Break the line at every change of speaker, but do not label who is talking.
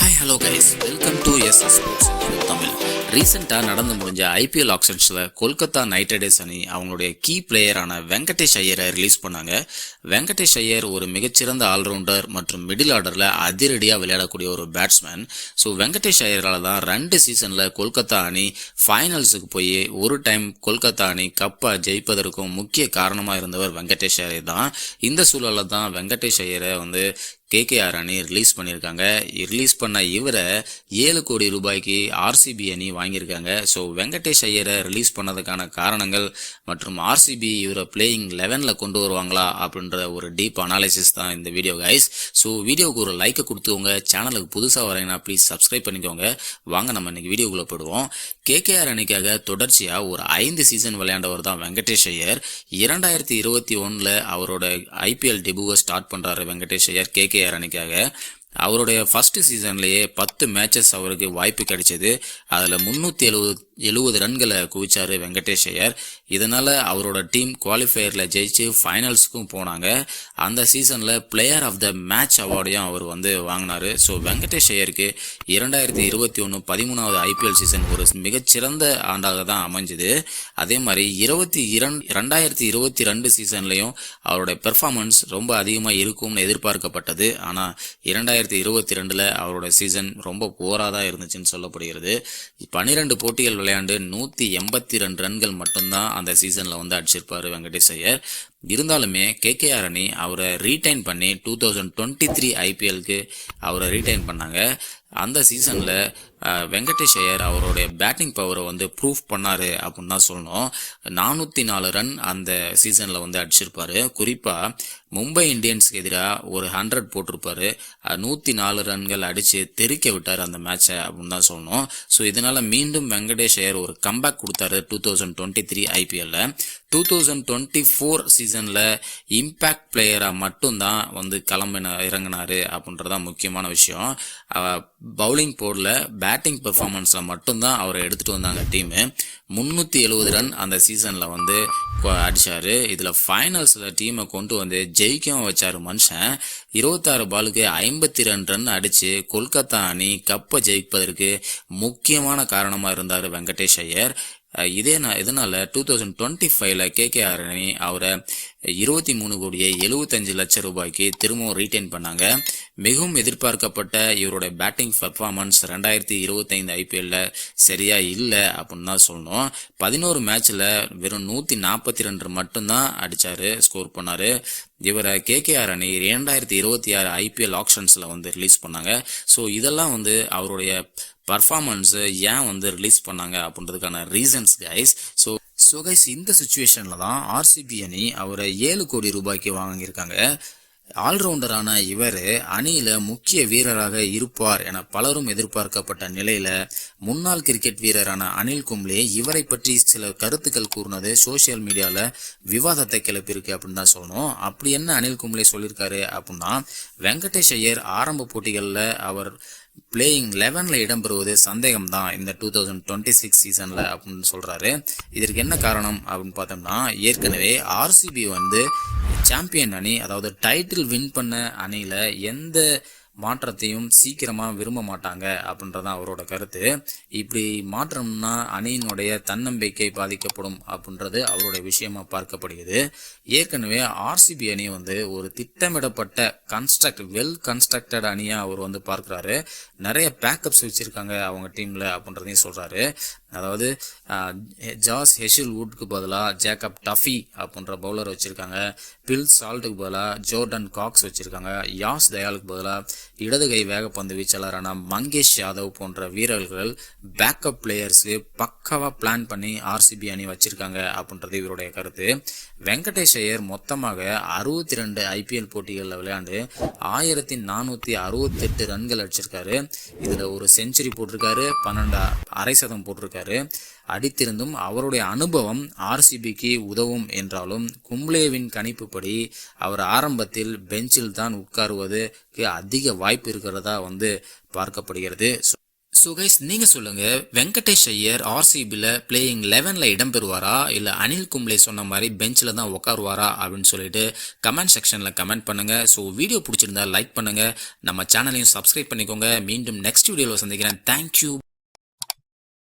Hi hello guys, welcome to SS sports Tamil. ரீசெண்டாக நடந்து முடிஞ்ச ஐபிஎல் ஆக்ஷன்ஸில் கொல்கத்தா நைட் ரைடர்ஸ் அணி அவங்களுடைய கீ பிளேயரான வெங்கடேஷ் ஐயரை ரிலீஸ் பண்ணாங்க. வெங்கடேஷ் ஐயர் ஒரு மிகச்சிறந்த ஆல்ரவுண்டர் மற்றும் மிடில் ஆர்டரில் அதிரடியாக விளையாடக்கூடிய ஒரு பேட்ஸ்மேன். ஸோ வெங்கடேஷ் ஐயரால் தான் 2 சீசனில் கொல்கத்தா அணி ஃபைனல்ஸுக்கு போய் ஒரு டைம் கொல்கத்தா அணி கப்பை ஜெயிப்பதற்கும் முக்கிய காரணமாக இருந்தவர் வெங்கடேஷ் ஐயர் தான். இந்த சூழலில் தான் வெங்கடேஷ் ஐயரை கேகேஆர் அணி ரிலீஸ் பண்ணியிருக்காங்க. ரிலீஸ் பண்ண இவரை 7 கோடி ரூபாய்க்கு ஆர்சிபி அணி வாங்கியிருக்காங்க. ஸோ வெங்கடேஷ் ஐயரை ரிலீஸ் பண்ணதுக்கான காரணங்கள் மற்றும் ஆர்சிபி இவரை பிளேயிங் 11ல் கொண்டு வருவாங்களா அப்படின்ற ஒரு டீப் அனாலிசிஸ் தான் இந்த வீடியோ கைஸ். ஸோ வீடியோவுக்கு ஒரு லைக்கை கொடுத்துக்கோங்க. சேனலுக்கு புதுசாக வரீங்கன்னா ப்ளீஸ் சப்ஸ்கிரைப் பண்ணிக்கோங்க. வாங்க நம்ம இன்னைக்கு வீடியோக்குள்ளே போடுவோம். கேகேஆர் அணிக்காக தொடர்ச்சியாக ஒரு 5 சீசன் விளையாண்டவர் தான் வெங்கடேஷ் ஐயர். 2021 அவரோட ஐபிஎல் டெபியூவை ஸ்டார்ட் பண்ணுறாரு வெங்கடேஷ் ஐயர் கேகேஆர் அணிக்காக. அவருடைய ஃபர்ஸ்ட் சீசன்லேயே 10 மேட்சஸ் அவருக்கு வாய்ப்பு கிடைச்சது. அதில் 370 ரன்களை குவிச்சாரு வெங்கடேஷ் ஐயர். இதனால் அவரோட டீம் குவாலிஃபயரில் ஜெயிச்சு ஃபைனல்ஸுக்கும் போனாங்க. அந்த சீசனில் பிளேயர் ஆஃப் த மேட்ச் அவார்டையும் அவர் வாங்கினார். ஸோ வெங்கடேஷ் ஐயருக்கு 2021 13வது ஐபிஎல் சீசன் ஒரு மிகச்சிறந்த ஆண்டாக தான் அமைஞ்சுது. அதே மாதிரி 2022 சீசன்லையும் அவருடைய பெர்ஃபார்மன்ஸ் ரொம்ப அதிகமாக இருக்கும்னு எதிர்பார்க்கப்பட்டது. ஆனால் 2022 அவரோட சீசன் ரொம்ப போராக தான் இருந்துச்சுன்னு சொல்லப்படுகிறது. 12 போட்டிகள் விளையாண்டு 182 ரன்கள் மட்டும்தான் அந்த சீசனில் அடிச்சிருப்பாரு வெங்கடேஷ் ஐயர். இருந்தாலுமே கேகேஆர் அணி அவரை ரீடைன் பண்ணி 2023 ஐபிஎல்க்கு அவரை ரீடைன் பண்ணாங்க. அந்த சீசனில் வெங்கடேஷ் ஐயர் அவருடைய பேட்டிங் பவரை ப்ரூவ் பண்ணார் அப்படின்னு தான் சொல்லணும். 404 ரன் அந்த சீசனில் அடிச்சிருப்பாரு. குறிப்பாக மும்பை இந்தியன்ஸுக்கு எதிராக ஒரு 100 போட்டிருப்பாரு. 104 ரன்கள் அடித்து தெறிக்க விட்டார் அந்த மேட்சை அப்படின்னு தான் சொல்லணும். ஸோ இதனால் மீண்டும் வெங்கடேஷ் ஐயர் ஒரு கம்பேக் கொடுத்தாரு 2023 ஐபிஎல்ல. 2024 சீசனில் இம்பேக்ட் பிளேயராக மட்டும்தான் இறங்கினார் அப்படின்றதான் முக்கியமான விஷயம். பவுலிங் போர்டில் பேட்டிங் பெர்ஃபார்மன்ஸில் மட்டும்தான் அவரை எடுத்துகிட்டு வந்தாங்க டீமு. 370 ரன் அந்த சீசனில் அடித்தார். இதில் ஃபைனல்ஸில் டீமை கொண்டு ஜெயிக்கவும் வச்சார் மனுஷன். 26 பாலுக்கு 52 ரன் அடித்து கொல்கத்தா அணி கப்பை ஜெயிப்பதற்கு முக்கியமான காரணமாக இருந்தார் வெங்கடேஷ் ஐயர். இதனால 2025 கேகேஆர் அணி அவரை 23 கோடியே 75 லட்சம் ரூபாய்க்கு திரும்பவும் ரீடைன் பண்ணாங்க. மிகவும் எதிர்பார்க்கப்பட்ட இவருடைய பேட்டிங் பர்ஃபார்மன்ஸ் 2025 ஐபிஎல்ல சரியா இல்லை அப்படின்னு தான் சொல்லணும். 11 மேட்ச்ல வெறும் 142 மட்டும்தான் அடிச்சாரு, ஸ்கோர் பண்ணாரு. இவரை கேகேஆர் அணி 2026 ஐபிஎல் ஆக்ஷன்ஸ்ல ரிலீஸ் பண்ணாங்க. ஸோ இதெல்லாம் அவருடைய பர்ஃபார்மன்ஸ் ஏன் ரிலீஸ் பண்ணாங்க அப்படின்றதுக்கான ரீசன்ஸ் கைஸ். ஸோ கைஸ், இந்த சுச்சுவேஷனில் தான் ஆர்சிபி அணி அவரை 7 கோடி ரூபாய்க்கு வாங்கியிருக்காங்க. ஆல்ரவுண்டரான இவர் அணியில் முக்கிய வீரராக இருப்பார் என பலரும் எதிர்பார்க்கப்பட்ட நிலையில் முன்னாள் கிரிக்கெட் வீரரான அனில் கும்ளே இவரை பற்றி சில கருத்துக்கள் கூறினது சோசியல் மீடியாவில் விவாதத்தை கிளப்பியிருக்கு அப்படின்னு தான் சொல்லணும். அப்படி என்ன அனில் கும்ளே சொல்லியிருக்காரு அப்படின்னா, வெங்கடேஷ் ஐயர் ஆரம்ப போட்டிகளில் அவர் பிளேயிங் 11ல் இடம்பெறுவது சந்தேகம்தான் இந்த 2026 சீசனில் அப்படின்னு சொல்கிறாரு. இதற்கு என்ன காரணம் அப்படின்னு பார்த்தோம்னா, ஏற்கனவே ஆர்சிபி சாம்பியன் அணி, அதாவது டைட்டில் வின் பண்ண அணியில் எந்த மாற்றத்தையும் சீக்கிரமாக விரும்ப மாட்டாங்க அப்படின்றதான் அவரோட கருத்து. இப்படி மாற்றம்னா அணியினுடைய தன்னம்பிக்கை பாதிக்கப்படும் அப்படின்றது அவருடைய விஷயமா பார்க்கப்படுகிறது. ஏற்கனவே ஆர்சிபி அணி ஒரு திட்டமிடப்பட்ட வெல் கன்ஸ்ட்ரக்டட் அணியாக அவர் பார்க்குறாரு. நிறைய பேக்கப்ஸ் வச்சுருக்காங்க அவங்க டீமில் அப்படின்றதையும் சொல்கிறாரு. அதாவது ஜாஸ் ஹெஷில்வுட்க்கு பதிலாக ஜேக்கப் டஃபி அப்படின்ற பவுலர் வச்சுருக்காங்க. பில் சால்ட்டுக்கு பதிலாக ஜோர்டன் காக்ஸ் வச்சுருக்காங்க. யாஸ் தயாலுக்கு பதிலாக இடது கை வேகப்பந்து வீச்சாளரான மங்கேஷ் யாதவ் போன்ற வீரர்கள் பேக்கப் பிளேயர்ஸு பக்காவாக பிளான் பண்ணி ஆர்சிபி அணி வச்சுருக்காங்க அப்படின்றது இவருடைய கருத்து. வெங்கடேஷ் ஐயர் மொத்தமாக 62 ஐபிஎல் போட்டிகளில் விளையாண்டு 1468 ரன்கள் அடிச்சிருக்காரு. இதில் ஒரு செஞ்சுரி போட்டிருக்காரு, 12 அரை சதம் போட்டிருக்காரு. அடித்திருந்தும் அவருடைய அனுபவம் ஆர்சிபிக்கு உதவும் என்றாலும் கும்ளேவின் கணிப்புப்படி அவர் ஆரம்பத்தில் பெஞ்சில் தான் உட்காருவதற்கு அதிக வாய்ப்பு இருக்கிறதா பார்க்கப்படுகிறது. ஸோ கைஸ் நீங்கள் சொல்லுங்கள், வெங்கடேஷ் ஐயர் ஆர்சிபியில் பிளேயிங் 11ல் இடம்பெறுவாரா இல்லை அனில் கும்ப்ளே சொன்ன மாதிரி பெஞ்சில் தான் உட்காருவாரா அப்படின்னு சொல்லிட்டு கமெண்ட் செக்ஷனில் கமெண்ட் பண்ணுங்கள். ஸோ வீடியோ பிடிச்சிருந்தா லைக் பண்ணுங்கள், நம்ம சேனலையும் சப்ஸ்கிரைப் பண்ணிக்கோங்க. மீண்டும் நெக்ஸ்ட் வீடியோவில் சந்திக்கிறேன். தேங்க்யூ.